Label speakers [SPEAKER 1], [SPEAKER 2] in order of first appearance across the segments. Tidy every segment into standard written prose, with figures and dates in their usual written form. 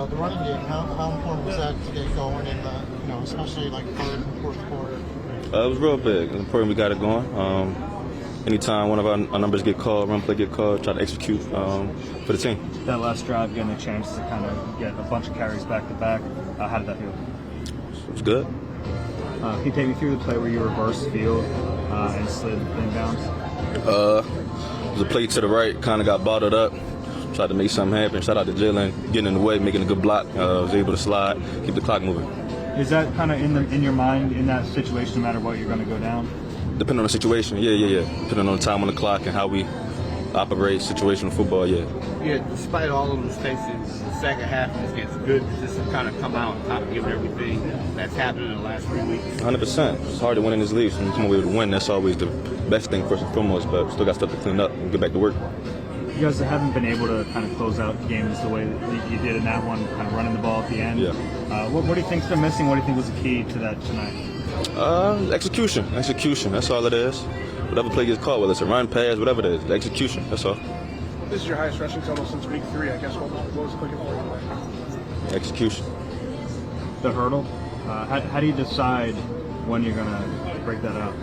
[SPEAKER 1] the running game, how important was that to get going in the, especially like third and fourth quarter?
[SPEAKER 2] It was real big. It's important we got it going. Anytime one of our numbers get called, run play get called, try to execute for the team.
[SPEAKER 3] That last drive, getting a chance to kind of get a bunch of carries back to back, how did that feel?
[SPEAKER 2] It was good.
[SPEAKER 3] Can you take me through the play where you reversed field and slid inbounds?
[SPEAKER 2] It was a play to the right, kind of got bottled up. Tried to make something happen. Shout out to Jalen, getting in the way, making a good block. Was able to slide, keep the clock moving.
[SPEAKER 3] Is that kind of in your mind in that situation, no matter what, you're going to go down?
[SPEAKER 2] Depending on the situation, yeah. Depending on the time on the clock and how we operate situational football, yeah.
[SPEAKER 4] Yeah, despite all of the mistakes, the second half just gets good to just kind of come out on top, given everything that's happened in the last 3 weeks.
[SPEAKER 2] 100%. It's hard to win in this league. So when you come away with a win, that's always the best thing first and foremost, but still got stuff to clean up and get back to work.
[SPEAKER 3] You guys haven't been able to kind of close out games the way that you did in that one, kind of running the ball at the end.
[SPEAKER 2] Yeah.
[SPEAKER 3] What do you think's been missing? What do you think was the key to that tonight?
[SPEAKER 2] Execution. That's all it is. Whatever play gets called, whether it's a run, pass, whatever it is, the execution. That's all.
[SPEAKER 5] This is your highest rushing total since week 3. I guess what was clicking for you?
[SPEAKER 2] Execution.
[SPEAKER 3] The hurdle. How do you decide when you're gonna break that out?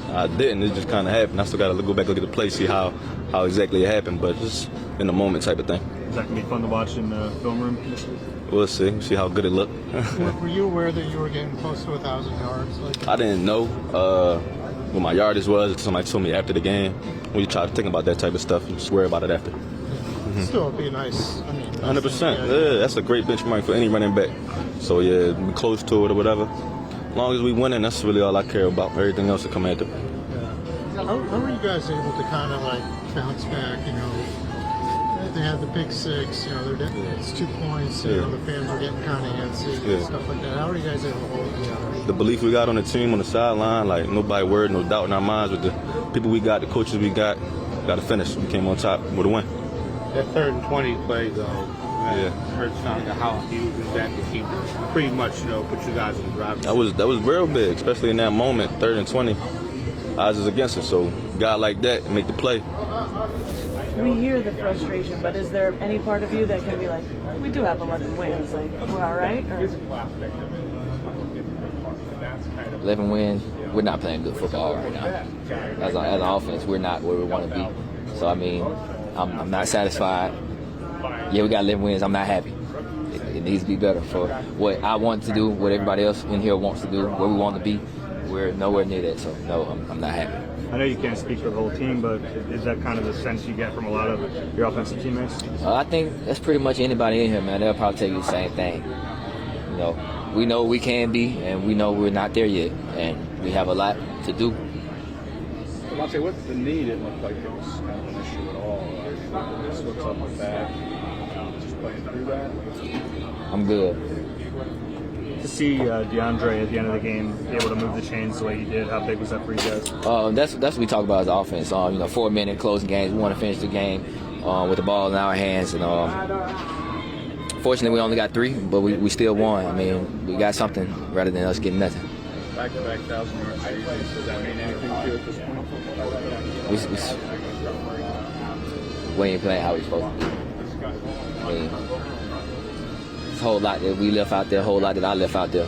[SPEAKER 2] I didn't. It just kind of happened. I still got to go back look at the play, see how exactly it happened, but just in the moment type of thing.
[SPEAKER 3] Is that gonna be fun to watch in the film room?
[SPEAKER 2] We'll see how good it looked.
[SPEAKER 1] Were you aware that you were getting close to 1,000 yards?
[SPEAKER 2] I didn't know what my yardage was until somebody told me after the game. When you try to think about that type of stuff, you just worry about it after.
[SPEAKER 1] Still, it'd be nice.
[SPEAKER 2] 100%. Yeah, that's a great benchmark for any running back. So yeah, be close to it or whatever. As long as we winning, that's really all I care about. Everything else will come after.
[SPEAKER 1] How were you guys able to kind of like bounce back? They had the pick six. It's 2 points. The fans were getting kind of antsy, stuff like that. How are you guys able to hold it together?
[SPEAKER 2] The belief we got on the team on the sideline, like nobody worried, no doubt in our minds with the people we got, the coaches we got to finish. We came on top with a win.
[SPEAKER 4] That 3rd and 20 play, though, it hurts sounding how huge is that to keep pretty much, put you guys in the driver's seat.
[SPEAKER 2] That was real big, especially in that moment, 3rd and 20. Odds is against us, so a guy like that make the play.
[SPEAKER 6] We hear the frustration, but is there any part of you that can be like, we do have 11 wins, like, we're all right? Or?
[SPEAKER 7] 11 wins, we're not playing good football right now. As an offense, we're not where we want to be. So, I mean, I'm not satisfied. Yeah, we got 11 wins. I'm not happy. It needs to be better for what I want to do, what everybody else in here wants to do, where we want to be. We're nowhere near that, so no, I'm not happy.
[SPEAKER 3] I know you can't speak for the whole team, but is that kind of the sense you get from a lot of your offensive teammates?
[SPEAKER 7] I think that's pretty much anybody in here, man. They'll probably tell you the same thing. We know we can be, and we know we're not there yet, and we have a lot to do.
[SPEAKER 5] DeVonta, what's the need? It looked like it was kind of an issue at all. This looks up with that. Just playing through that.
[SPEAKER 7] I'm good.
[SPEAKER 3] To see DeAndre at the end of the game able to move the chains the way he did, how big was that for you guys?
[SPEAKER 7] That's what we talk about as offense. 4-minute closing games. We want to finish the game with the ball in our hands. And fortunately, we only got 3, but we still won. I mean, we got something rather than us getting nothing.
[SPEAKER 5] Back-to-back 1,000-yard seasons. Does that mean anything to you at this point?
[SPEAKER 7] We ain't playing how we supposed to be. I mean, a whole lot that we left out there, a whole lot that I left out there.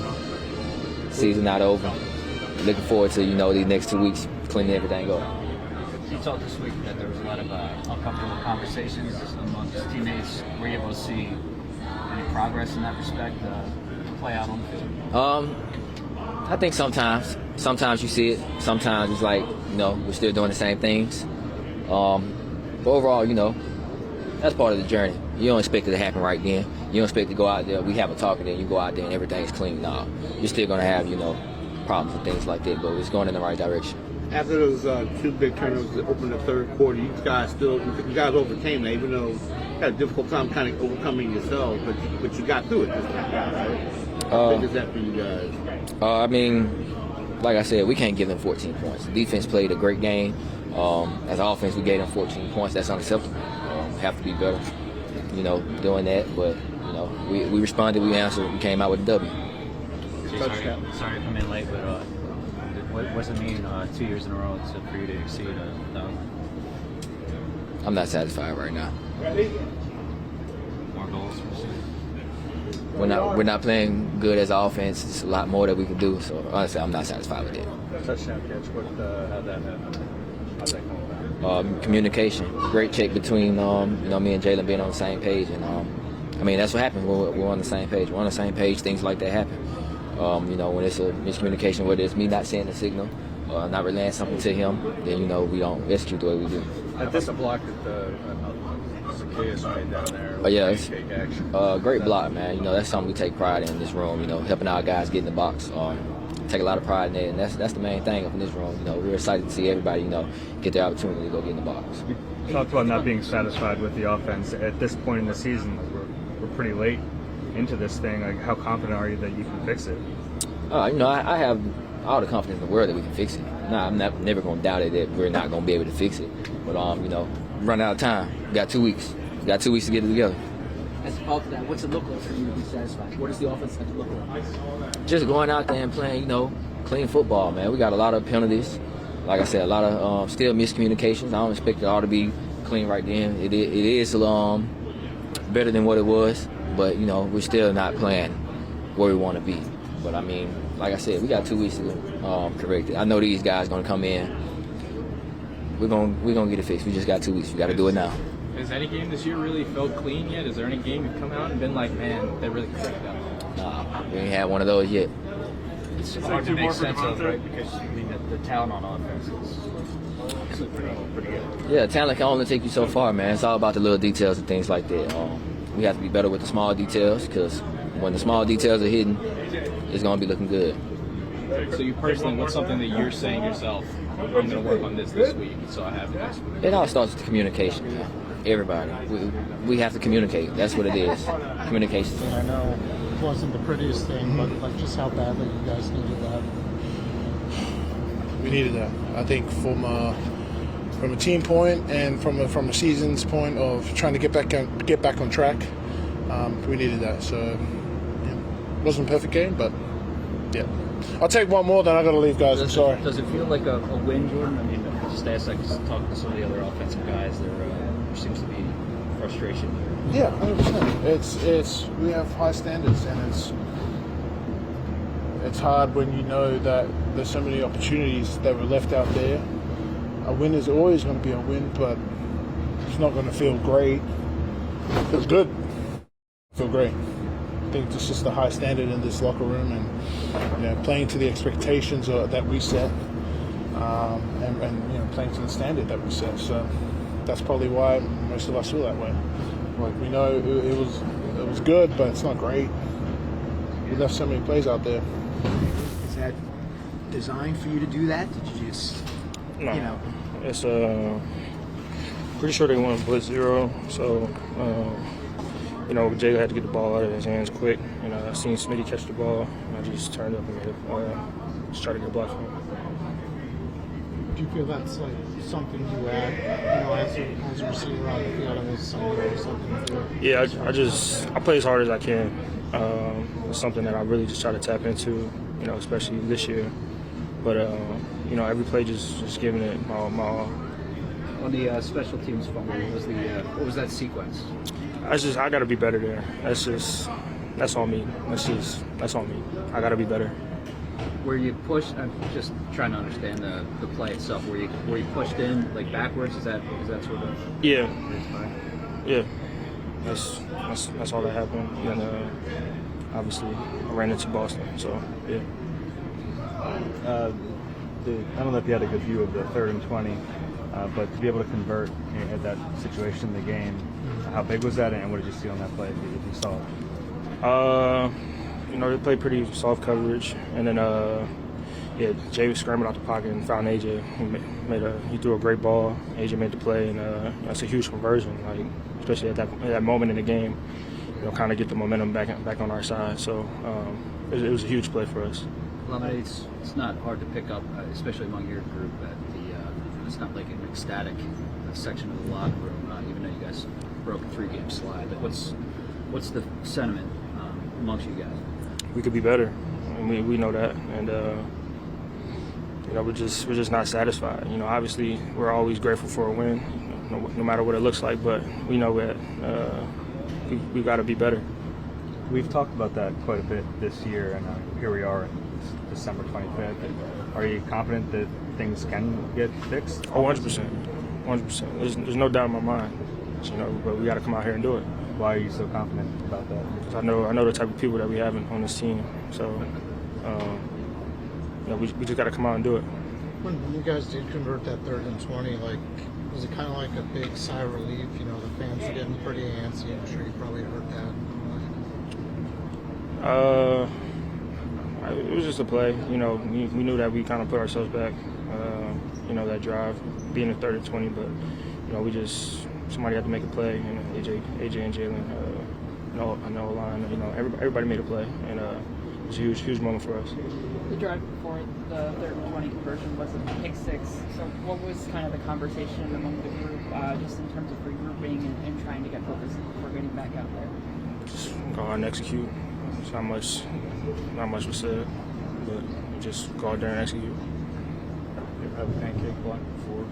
[SPEAKER 7] Season not over. Looking forward to, these next 2 weeks, cleaning everything up.
[SPEAKER 8] You talked this week that there was a lot of uncomfortable conversations amongst teammates. Were you able to see any progress in that respect play out on the field?
[SPEAKER 7] I think sometimes you see it. Sometimes it's like, we're still doing the same things. But overall, that's part of the journey. You don't expect it to happen right then. You don't expect to go out there, we have a talk, and then you go out there and everything's clean. No, you're still going to have, problems and things like that, but it's going in the right direction.
[SPEAKER 4] After those 2 big turnovers that opened the 3rd quarter, you guys overcame that, even though you had a difficult time kind of overcoming yourselves, but you got through it this time, right? How big is that for you guys?
[SPEAKER 7] I mean, like I said, we can't give them 14 points. The defense played a great game. As an offense, we gave them 14 points. That's unacceptable. Have to be better, doing that. But, we responded, we answered, we came out with a W.
[SPEAKER 8] Sorry to come in late, but what does it mean 2 years in a row for you to exceed 1,000?
[SPEAKER 7] I'm not satisfied right now.
[SPEAKER 8] More goals for
[SPEAKER 7] we're not playing good as an offense. It's a lot more that we can do. So honestly, I'm not satisfied with it.
[SPEAKER 5] Touchdown catch. How'd that happen? How'd that come about?
[SPEAKER 7] Communication. Great check between me and Jalen being on the same page, and I mean that's what happens when we're on the same page. We're on the same page. Things like that happen. When it's a miscommunication, whether it's me not seeing the signal, not relaying something to him, then we don't execute the way we do.
[SPEAKER 5] At this block that Zaccheaus made down there.
[SPEAKER 7] Oh yeah, it's great block, man. That's something we take pride in this room. Helping our guys get in the box. Take a lot of pride in it, and that's the main thing up in this room. We're excited to see everybody, get the opportunity to go get in the box.
[SPEAKER 3] You talked about not being satisfied with the offense at this point in the season. We're pretty late into this thing. Like, how confident are you that you can fix it?
[SPEAKER 7] I have all the confidence in the world that we can fix it. I'm never going to doubt it that we're not going to be able to fix it. But run out of time. We got 2 weeks. We got 2 weeks to get it together.
[SPEAKER 8] As a part of that, what's it look like for you to be satisfied? What does the offense have to look like?
[SPEAKER 7] Just going out there and playing, clean football, man. We got a lot of penalties. Like I said, a lot of still miscommunications. I don't expect it all to be clean right then. It is better than what it was, but we're still not playing where we want to be. But I mean, like I said, we got 2 weeks to correct it. I know these guys going to come in. We're gonna get it fixed. We just got 2 weeks. We got to do it now.
[SPEAKER 9] Has any game this year really felt clean yet? Is there any game you've come out and been like, man, that really cracked out?
[SPEAKER 7] Nah, we ain't had one of those yet.
[SPEAKER 9] It's hard to make sense of, right? Because I mean, the talent on offense is pretty good.
[SPEAKER 7] Yeah, talent can only take you so far, man. It's all about the little details and things like that. We have to be better with the small details, because when the small details are hidden, it's gonna be looking good.
[SPEAKER 9] So you personally, what's something that you're saying yourself? I'm going to work on this week, so I have next week.
[SPEAKER 7] It all starts with communication, man. Everybody. We have to communicate. That's what it is. Communication.
[SPEAKER 1] I know it wasn't the prettiest thing, but just how badly you guys needed that.
[SPEAKER 10] We needed that. I think from a team point and from a season's point of trying to get back on track, we needed that. So it wasn't a perfect game, but yeah. I'll take one more, then I got to leave, guys. I'm sorry.
[SPEAKER 8] Does it feel like a win, Jordan? I mean, just ask, talking to some of the other offensive guys, there seems to be frustration here.
[SPEAKER 10] Yeah, 100%. It's we have high standards, and it's hard when you know that there's so many opportunities that were left out there. A win is always going to be a win, but it's not going to feel great. It feels good. Feel great. I think it's just a high standard in this locker room, and playing to the expectations that we set, and playing to the standard that we set. So that's probably why most of us feel that way. Like, we know it was good, but it's not great. We left so many plays out there.
[SPEAKER 11] Is that designed for you to do that? Did you just,
[SPEAKER 12] No. It's pretty sure they went blitz zero, so. Jay had to get the ball out of his hands quick. I seen Smitty catch the ball, and I just turned up and made it. Just try to get a block from him.
[SPEAKER 1] Do you feel that's like something you add, as a receiver on the field, and it's something to do?
[SPEAKER 12] Yeah, I play as hard as I can. It's something that I really just try to tap into, especially this year. But every play just giving it my all.
[SPEAKER 8] On the special teams fumble, what was that sequence?
[SPEAKER 12] I gotta be better there. That's on me. That's on me. I gotta be better.
[SPEAKER 8] Were you pushed? I'm just trying to understand the play itself. Were you pushed in like backwards? Is that sort of?
[SPEAKER 12] Yeah. Yeah. That's all that happened. And obviously I ran into Boston. So yeah.
[SPEAKER 3] I don't know if you had a good view of the 3rd and 20, but to be able to convert at that situation in the game, how big was that, and what did you see on that play if you saw it?
[SPEAKER 12] They played pretty soft coverage, and then Jay was scrambling out the pocket and found AJ. He threw a great ball. AJ made the play, and that's a huge conversion, especially at that moment in the game. Kind of get the momentum back on our side. So it was a huge play for us.
[SPEAKER 8] Olamide, it's not hard to pick up, especially among your group, that it's not like an ecstatic section of the locker room, even though you guys broke a 3-game slide. But what's the sentiment amongst you guys?
[SPEAKER 12] We could be better, and we know that, and we're just not satisfied. Obviously we're always grateful for a win, no matter what it looks like. But we know that we got to be better.
[SPEAKER 3] We've talked about that quite a bit this year, and here we are, December 25th. Are you confident that things can get fixed?
[SPEAKER 12] Oh, 100%. 100%. There's no doubt in my mind. You know, but we got to come out here and do it.
[SPEAKER 3] Why are you so confident about that?
[SPEAKER 12] Because I know the type of people that we have on this team. So, you know, we just got to come out and do it.
[SPEAKER 1] When you guys did convert that 3rd and 20, like, was it kind of like a big sigh of relief? You know, the fans were getting pretty antsy. I'm sure you probably heard that.
[SPEAKER 12] It was just a play. You know, we knew that we kind of put ourselves back. You know, that drive, being a 3rd and 20, but you know, somebody had to make a play. You know, AJ and Jalen, I know line. You know, everybody made a play, and it was a huge moment for us.
[SPEAKER 13] The drive before the 3rd and 20 conversion was a pick 6. So, what was kind of the conversation among the group, just in terms of regrouping and trying to get focused before getting back out there?
[SPEAKER 12] Just go out and execute. It's not much was said, but just go out there and execute.
[SPEAKER 5] You have a pancake block before?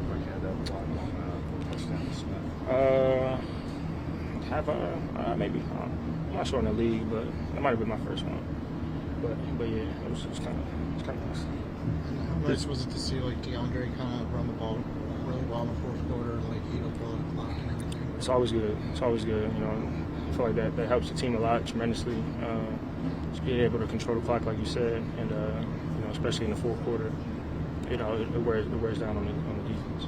[SPEAKER 5] Like you had that block on touchdown to Smith?
[SPEAKER 12] Maybe. I'm not sure in the league, but that might have been my first one. But yeah, it was kind of nice.
[SPEAKER 1] How nice was it to see like DeAndre kind of run the ball really well in the 4th quarter, like eat up all the clock and everything?
[SPEAKER 12] It's always good. You know, I feel like that helps the team a lot tremendously. Just being able to control the clock, like you said, and you know, especially in the 4th quarter, you know, it wears down on the defense.